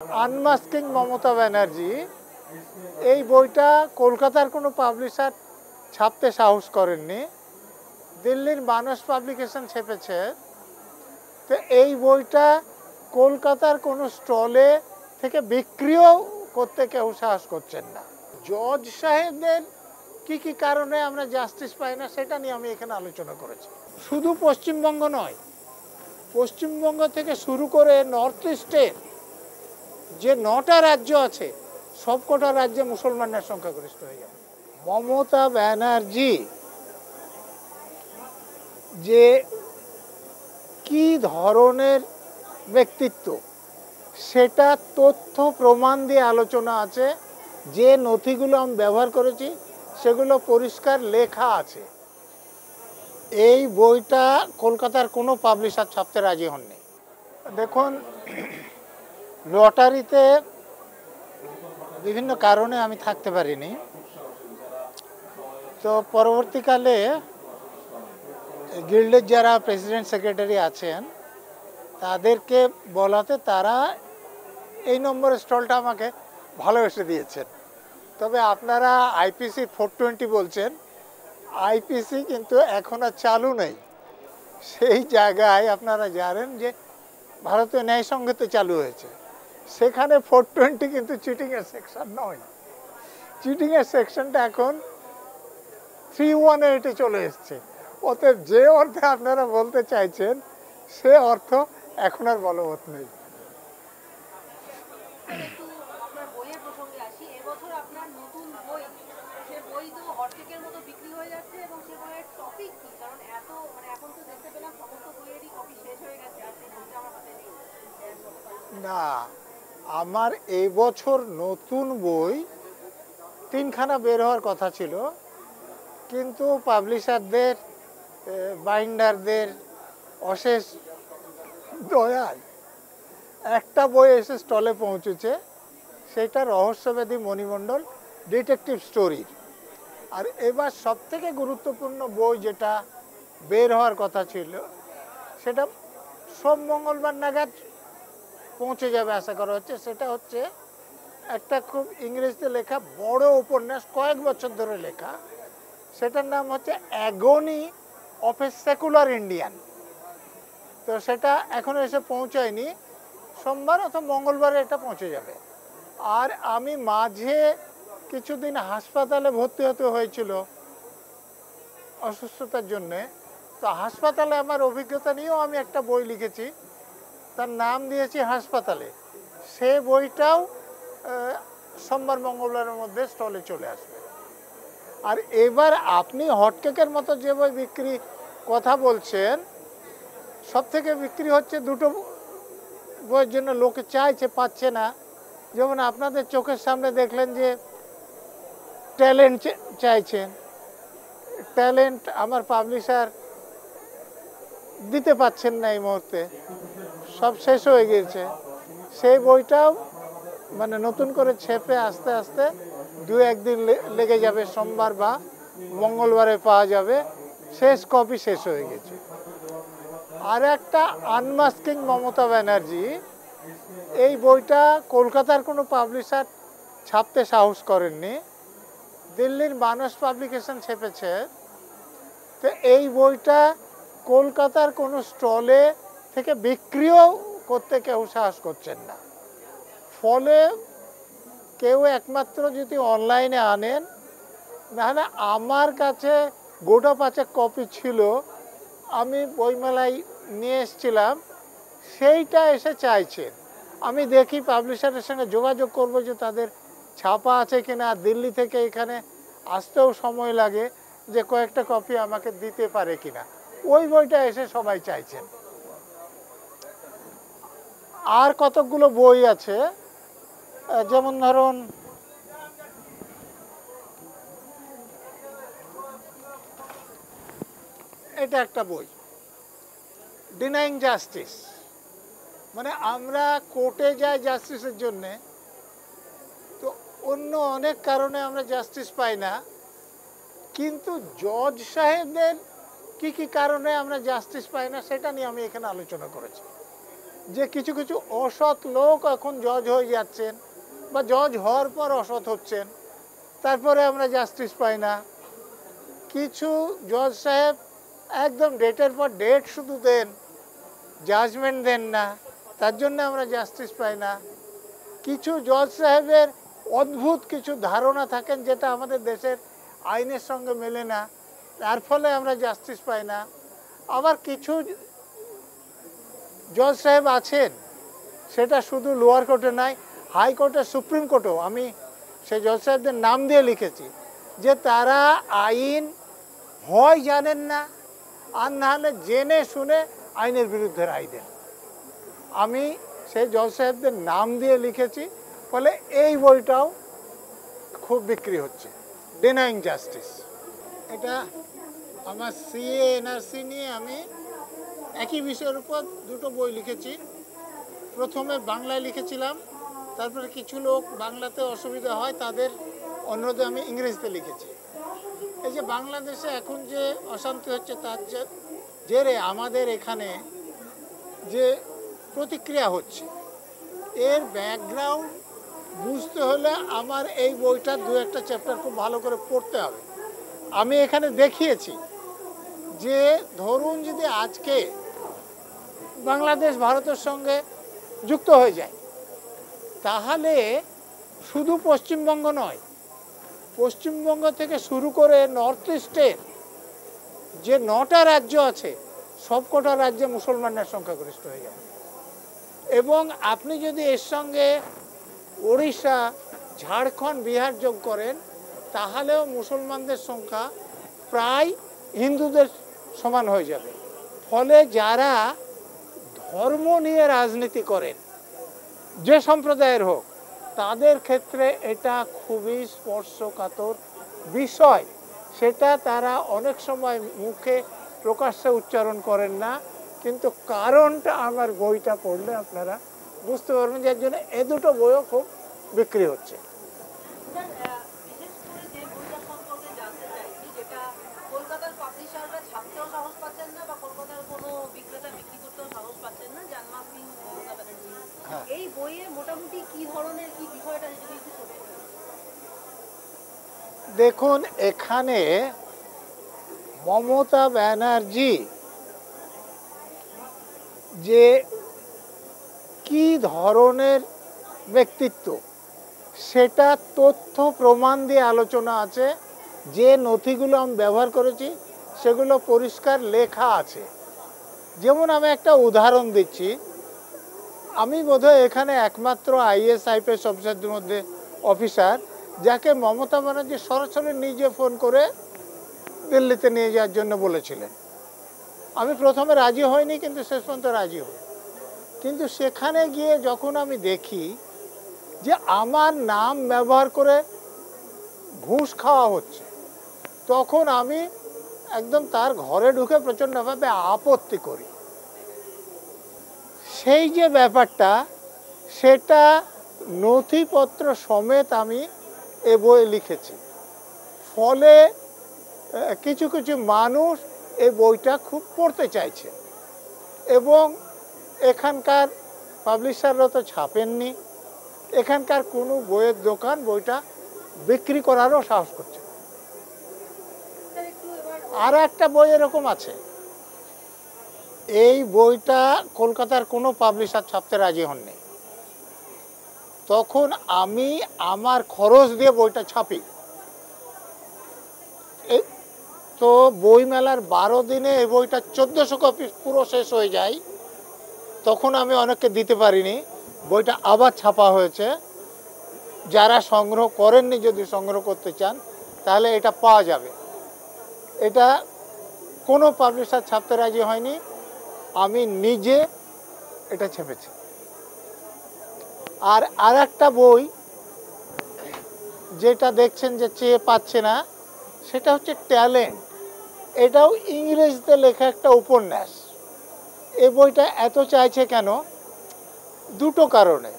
আনমাস্কিং মমতা ব্যানার্জি এই বইটা কলকাতার কোনো পাবলিশার ছাপতে সাহস করেননি, দিল্লির মানস পাবলিকেশন ছেপেছে। তো এই বইটা কলকাতার কোনো স্টলে থেকে বিক্রিও করতে কেউ সাহস করছেন না। জজ সাহেবদের কি কি কারণে আমরা জাস্টিস পাই না সেটা নিয়ে আমি এখানে আলোচনা করেছি। শুধু পশ্চিমবঙ্গ নয়, পশ্চিমবঙ্গ থেকে শুরু করে নর্থ ইস্টের যে 9টা রাজ্য আছে সবকটা রাজ্যে মুসলমানের সংখ্যাগরিষ্ঠ হয়ে যাবে। মমতা ব্যানার্জি যে কি ধরনের ব্যক্তিত্ব সেটা তথ্য প্রমাণ দিয়ে আলোচনা আছে। যে নথিগুলো আমি ব্যবহার করেছি সেগুলো পরিষ্কার লেখা আছে। এই বইটা কলকাতার কোনো পাবলিশার ছাপতে রাজি হননি। দেখুন, লটারিতে বিভিন্ন কারণে আমি থাকতে পারিনি। তো পরবর্তীকালে গিল্ডের যারা প্রেসিডেন্ট সেক্রেটারি আছেন তাদেরকে বলাতে তারা এই নম্বরের স্টলটা আমাকে ভালোবেসে দিয়েছেন। তবে আপনারা আইপিসি 420 বলছেন, আইপিসি কিন্তু এখন আর চালু নেই। সেই জায়গায় আপনারা জানেন যে ভারতীয় ন্যায় সংহিতা চালু হয়েছে, সেখানে 420 কিন্তু চিটিংয়ের সেকশন নয়। চিটিংয়ের সেকশনটা এখন 318-এ চলে এসছে। অতএব যে অর্থে আপনারা বলতে চাইছেন সে অর্থ এখন আর বলবৎ নেই। না, আমার এই বছর নতুন বই 3খানা বের হওয়ার কথা ছিল, কিন্তু পাবলিশারদের বাইন্ডারদের অশেষ দয়ায় একটা বই এসে স্টলে পৌঁছেছে, সেটা রহস্যভেদী মণিমণ্ডল ডিটেকটিভ স্টোরির। আর এবার সবথেকে গুরুত্বপূর্ণ বই যেটা বের হওয়ার কথা ছিল সেটা সব মঙ্গলবার নাগাদ পৌঁছে যাবে আশা করা হচ্ছে। সেটা হচ্ছে একটা খুব ইংরেজিতে লেখা বড় উপন্যাস, কয়েক বছর ধরে লেখা। সেটার নাম হচ্ছে অ্যাগনি অফ এ সেকুলার ইন্ডিয়ান। তো সেটা এখনো এসে পৌঁছায়নি, সোমবার অথবা মঙ্গলবারে এটা পৌঁছে যাবে। আর আমি মাঝে কিছুদিন হাসপাতালে ভর্তি হতে হয়েছিল অসুস্থতার জন্যে। তো হাসপাতালে আমার অভিজ্ঞতা নিয়েও আমি একটা বই লিখেছি, তার নাম দিয়েছি হাসপাতালে। সে বইটাও সোমবার মঙ্গলবারের মধ্যে স্টলে চলে আসবে। আর এবার আপনি হটকেকের মতো যে বই বিক্রি কথা বলছেন, সব থেকে বিক্রি হচ্ছে দুটো বইয়ের জন্য লোকে চাইছে, পাচ্ছে না। যেমন আপনাদের চোখের সামনে দেখলেন যে ট্যালেন্ট চাইছেন, ট্যালেন্ট আমার পাবলিশার দিতে পাচ্ছেন না এই মুহূর্তে, সব শেষ হয়ে গিয়েছে। সেই বইটাও মানে নতুন করে ছেপে আস্তে আস্তে 2-1 দিন লেগে যাবে, সোমবার বা মঙ্গলবারে পাওয়া যাবে। শেষ কপি শেষ হয়ে গেছে। আর একটা আনমাস্কিং মমতা ব্যানার্জি এই বইটা কলকাতার কোনো পাবলিশার ছাপতে সাহস করেননি, দিল্লির মানস পাবলিকেশন ছেপেছে। তো এই বইটা কলকাতার কোনো স্টলে থেকে বিক্রিও করতে কেউ সাহস করছেন না। ফলে কেউ একমাত্র যদি অনলাইনে আনেন, নাহলে আমার কাছে গোটা 5 কপি ছিল, আমি বইমেলায় নিয়ে এসেছিলাম, সেইটা এসে চাইছেন। আমি দেখি পাবলিশারের সঙ্গে যোগাযোগ করব যে তাদের ছাপা আছে কিনা। দিল্লি থেকে এখানে আসতেও সময় লাগে, যে কয়েকটা কপি আমাকে দিতে পারে কিনা। ওই বইটা এসে সবাই চাইছেন। আর কতকগুলো বই আছে, যেমন ধরুন এটা একটা বই, ডিনাইং জাস্টিস। মানে আমরা কোর্টে যাই জাস্টিসের জন্যে, তো অন্য অনেক কারণে আমরা জাস্টিস পাই না, কিন্তু জজ সাহেবদের কি কি কারণে আমরা জাস্টিস পাই না সেটা নিয়ে আমি এখানে আলোচনা করেছি। যে কিছু কিছু অসৎ লোক এখন জজ হয়ে যাচ্ছেন বা জজ হওয়ার পর অসৎ হচ্ছেন, তারপরে আমরা জাস্টিস পাই না। কিছু জজ সাহেব একদম ডেটের পর ডেট শুধু দেন, জাজমেন্ট দেন না, তার জন্য আমরা জাস্টিস পাই না। কিছু জজ সাহেবের অদ্ভুত কিছু ধারণা থাকেন যেটা আমাদের দেশের আইনের সঙ্গে মেলে না, তার ফলে আমরা জাস্টিস পাই না। আবার কিছু জজ সাহেব আছেন, সেটা শুধু লোয়ার কোর্টে নয়, হাইকোর্টে, সুপ্রিম কোর্টেও আমি সেই জজ সাহেবদের নাম দিয়ে লিখেছি যে তারা আইন হয় জানেন না, আর নাহলে জেনে শুনে আইনের বিরুদ্ধে রায় দেন। আমি সেই জজ সাহেবদের নাম দিয়ে লিখেছি, ফলে এই বইটাও খুব বিক্রি হচ্ছে, ডিনাইং জাস্টিস। এটা আমার সিএ এনআরসি নিয়ে আমি একই বিষয়ের উপর দুটো বই লিখেছি। প্রথমে বাংলায় লিখেছিলাম, তারপরে কিছু লোক বাংলাতে অসুবিধা হয় তাদের অনুরোধে আমি ইংরেজিতে লিখেছি। এই যে বাংলাদেশে এখন যে অশান্তি হচ্ছে তার জেরে আমাদের এখানে যে প্রতিক্রিয়া হচ্ছে, এর ব্যাকগ্রাউন্ড বুঝতে হলে আমার এই বইটার দু একটা চ্যাপ্টার খুব ভালো করে পড়তে হবে। আমি এখানে দেখিয়েছি যে ধরুন যদি আজকে বাংলাদেশ ভারতের সঙ্গে যুক্ত হয়ে যায়, তাহলে শুধু পশ্চিমবঙ্গ নয়, পশ্চিমবঙ্গ থেকে শুরু করে নর্থ ইস্টের যে 9টা রাজ্য আছে, সবকটা রাজ্যে মুসলমানের সংখ্যাগরিষ্ঠ হয়ে যাবে। এবং আপনি যদি এর সঙ্গে ওড়িশা, ঝাড়খণ্ড, বিহার যোগ করেন, তাহলেও মুসলমানদের সংখ্যা প্রায় হিন্দুদের সমান হয়ে যাবে। ফলে যারা ধর্ম নিয়ে রাজনীতি করেন, যে সম্প্রদায়ের হোক, তাদের ক্ষেত্রে এটা খুবই স্পর্শকাতর বিষয়। সেটা তারা অনেক সময় মুখে প্রকাশ্যে উচ্চারণ করেন না, কিন্তু কারণটা আমার বইটা পড়লে আপনারা বুঝতে পারবেন, যার জন্য এ দুটো বইও খুব বিক্রি হচ্ছে। এই বইয়ে মোটামুটি কি ধরনের কি বিষয়টা যদি একটু দেখুন, এখানে মমতা ব্যানার্জি যে কি ধরনের ব্যক্তিত্ব, সেটা তথ্য প্রমাণ দিয়ে আলোচনা আছে। যে নথিগুলো আমি ব্যবহার করেছি সেগুলো পরিষ্কার লেখা আছে। যেমন আমি একটা উদাহরণ দিচ্ছি, আমি বোধহয় এখানে একমাত্র আইএস আইপিএস অফিসারদের মধ্যে অফিসার যাকে মমতা ব্যানার্জি সরাসরি নিজে ফোন করে দিল্লিতে নিয়ে যাওয়ার জন্য বলেছিলেন। আমি প্রথমে রাজি হইনি, কিন্তু শেষ পর্যন্ত রাজি হই। কিন্তু সেখানে গিয়ে যখন আমি দেখি যে আমার নাম ব্যবহার করে ঘুষ খাওয়া হচ্ছে, তখন আমি একদম তার ঘরে ঢুকে প্রচণ্ডভাবে আপত্তি করি। সেই যে ব্যাপারটা, সেটা নথিপত্র সমেত আমি এ বই লিখেছি। ফলে কিছু কিছু মানুষ এই বইটা খুব পড়তে চাইছে, এবং এখানকার পাবলিশাররা তো ছাপেননি, এখানকার কোনো বইয়ের দোকান বইটা বিক্রি করারও সাহস করছে। আর একটা বই এরকম আছে, এই বইটা কলকাতার কোনো পাবলিশার ছাপতে রাজি হননি। তখন আমি আমার খরচ দিয়ে বইটা ছাপি। তো বইমেলার 12 দিনে এই বইটা 1400 কপি পুরো শেষ হয়ে যায়। তখন আমি অনেককে দিতে পারিনি, বইটা আবার ছাপা হয়েছে। যারা সংগ্রহ করেননি, যদি সংগ্রহ করতে চান তাহলে এটা পাওয়া যাবে। এটা কোনো পাবলিশার ছাপতে রাজি হয়নি, আমি নিজে এটা ছেপেছি। আর একটা বই যেটা দেখছেন যে চেয়ে পাচ্ছে না, সেটা হচ্ছে ট্যালেন্ট। এটাও ইংরেজিতে লেখা একটা উপন্যাস। এই বইটা এত চাইছে কেন? দুটো কারণে।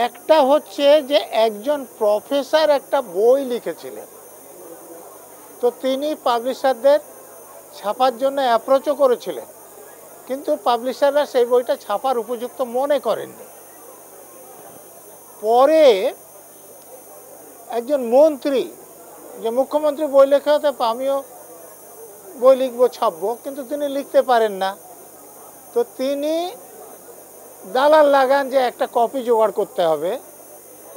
একটা হচ্ছে যে একজন প্রফেসর একটা বই লিখেছিলেন, তো তিনি পাবলিশারদের ছাপার জন্য অ্যাপ্রোচও করেছিলেন, কিন্তু পাবলিশাররা সেই বইটা ছাপার উপযুক্ত মনে করেননি। পরে একজন মন্ত্রী, যে মুখ্যমন্ত্রী বই লেখা হতে আমিও বই লিখবো, ছাপবো, কিন্তু তিনি লিখতে পারেন না। তো তিনি দালাল লাগান যে একটা কপি জোগাড় করতে হবে,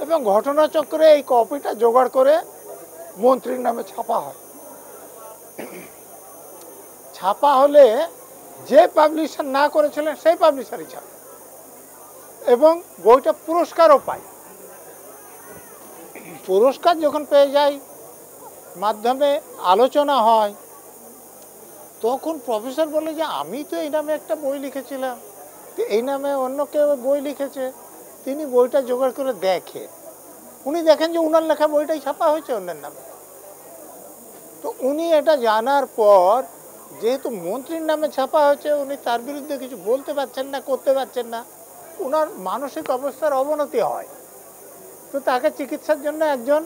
এবং ঘটনাচক্রে এই কপিটা জোগাড় করে মন্ত্রীর নামে ছাপা হয়। ছাপা হলে যে পাবলিশার না করেছিলেন সেই পাবলিশারই ছাপে, এবং বইটা পুরস্কারও পায়। পুরস্কার যখন পেয়ে যায়, মাধ্যমে আলোচনা হয়, তখন প্রফেসর বলে যে আমি তো এই নামে একটা বই লিখেছিলাম, এই নামে অন্য কেউ বই লিখেছে। তিনি বইটা জোগাড় করে দেখে, উনি দেখেন যে উনার লেখা বইটাই ছাপা হয়েছে অন্যের নামে। তো উনি এটা জানার পর, যেহেতু মন্ত্রীর নামে ছাপা হয়েছে, উনি তার বিরুদ্ধে কিছু বলতে পারছেন না, করতে পারছেন না। উনার মানসিক অবস্থার অবনতি হয়। তো তাকে চিকিৎসার জন্য একজন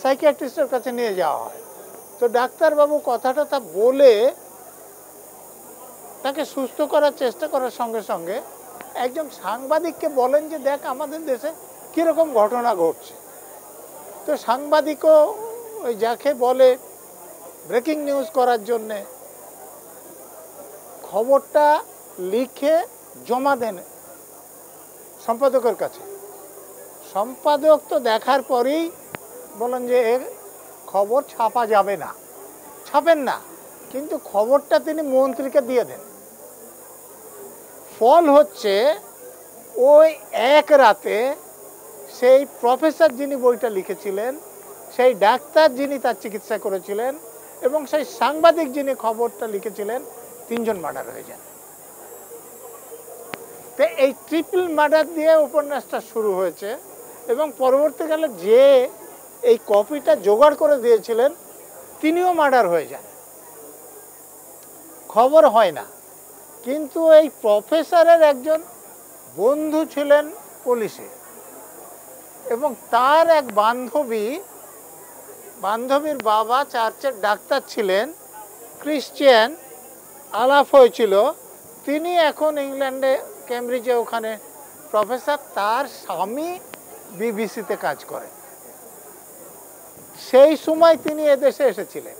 সাইকিয়াট্রিস্টের কাছে নিয়ে যাওয়া হয়। তো ডাক্তারবাবু কথাটা তা বলে তাকে সুস্থ করার চেষ্টা করার সঙ্গে সঙ্গে একজন সাংবাদিককে বলেন যে দেখ আমাদের দেশে কীরকম ঘটনা ঘটছে। তো সাংবাদিকও ওই যাকে বলে ব্রেকিং নিউজ করার জন্যে খবরটা লিখে জমা দেন সম্পাদকের কাছে। সম্পাদক তো দেখার পরেই বলেন যে এর খবর ছাপা যাবে না, ছাপেন না, কিন্তু খবরটা তিনি মন্ত্রীকে দিয়ে দেন। ফল হচ্ছে ওই এক রাতে সেই প্রফেসর যিনি বইটা লিখেছিলেন, সেই ডাক্তার যিনি তার চিকিৎসা করেছিলেন, এবং সেই সাংবাদিক যিনি খবরটা লিখেছিলেন, তিনজন মার্ডার হয়ে যান। তো এই ট্রিপল মার্ডার দিয়ে উপন্যাসটা শুরু হয়েছে, এবং পরবর্তীকালে যে এই কপিটা জোগাড় করে দিয়েছিলেন তিনিও মার্ডার হয়ে যান। খবর হয় না। কিন্তু এই প্রফেসরের একজন বন্ধু ছিলেন পুলিশে, এবং তার এক বান্ধবীর বাবা চার্চের ডাক্তার ছিলেন, ক্রিশ্চিয়ান, আলাপ হয়েছিল। তিনি এখন ইংল্যান্ডে কেমব্রিজে ওখানে প্রফেসর, তার স্বামী বিবিসিতে কাজ করে। সেই সময় তিনি এদেশে এসেছিলেন।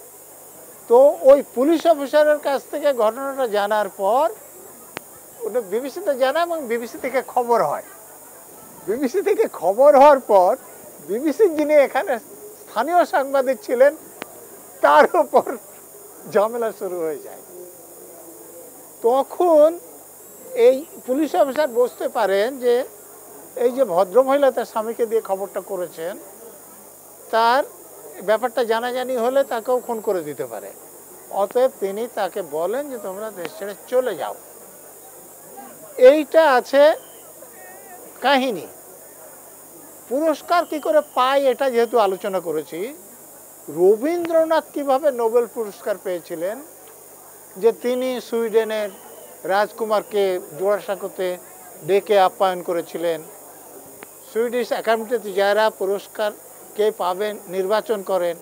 তো ওই পুলিশ অফিসারের কাছ থেকে ঘটনাটা জানার পর উনি বিবিসিতে জানা, এবং বিবিসি থেকে খবর হয়। বিবিসি থেকে খবর হওয়ার পর বিবিসির যিনি এখানে স্থানীয় সাংবাদিক ছিলেন, তার উপর ঝামেলা শুরু হয়ে যায়। তখন এই পুলিশ অফিসার বুঝতে পারেন যে এই যে ভদ্রমহিলা তার স্বামীকে দিয়ে খবরটা করেছেন, তার ব্যাপারটা জানাজানি হলে তাকেও খুন করে দিতে পারে। অতএব তিনি তাকে বলেন যে তোমরা দেশ ছেড়ে চলে যাও। এইটা আছে কাহিনী। পুরস্কার কি করে পায় এটা যেহেতু আলোচনা করেছি, রবীন্দ্রনাথ কিভাবে নোবেল পুরস্কার পেয়েছিলেন, যে তিনি সুইডেনের রাজকুমারকে জোড়াসাঁকোতে ডেকে আপ্যায়ন করেছিলেন। সুইডিশ একাডেমিতে যারা পুরস্কার কে পাবেন নির্বাচন করেন,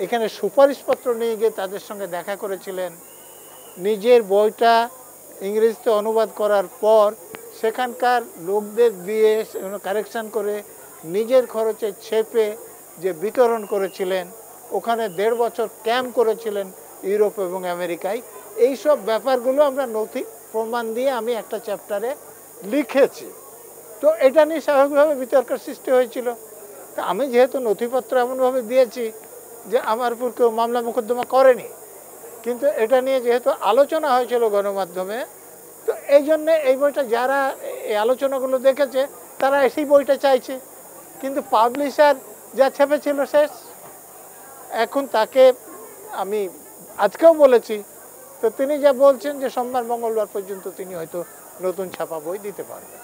এখানে সুপারিশপত্র নিয়ে গিয়ে তাদের সঙ্গে দেখা করেছিলেন। নিজের বইটা ইংরেজিতে অনুবাদ করার পর সেখানকার লোকদের দিয়ে কারেকশান করে নিজের খরচে ছেপে যে বিতরণ করেছিলেন। ওখানে 1.5 বছর ক্যাম্প করেছিলেন ইউরোপ এবং আমেরিকায়। এই সব ব্যাপারগুলো আমরা নথি প্রমাণ দিয়ে আমি একটা চ্যাপ্টারে লিখেছি। তো এটা নিয়ে স্বাভাবিকভাবে বিতর্কের সৃষ্টি হয়েছিল। তা আমি যেহেতু নথিপত্র এমনভাবে দিয়েছি যে আমার উপর কেউ মামলা মোকদ্দমা করেনি, কিন্তু এটা নিয়ে যেহেতু আলোচনা হয়েছিল গণমাধ্যমে, তো এই জন্যে এই বইটা যারা এই আলোচনাগুলো দেখেছে তারা সেই বইটা চাইছে। কিন্তু পাবলিশার যা ছেপেছিল শেষ। এখন তাকে আমি আজকেও বলেছি, তো তিনি যা বলছেন যে সোমবার মঙ্গলবার পর্যন্ত তিনি হয়তো নতুন ছাপা বই দিতে পারবেন।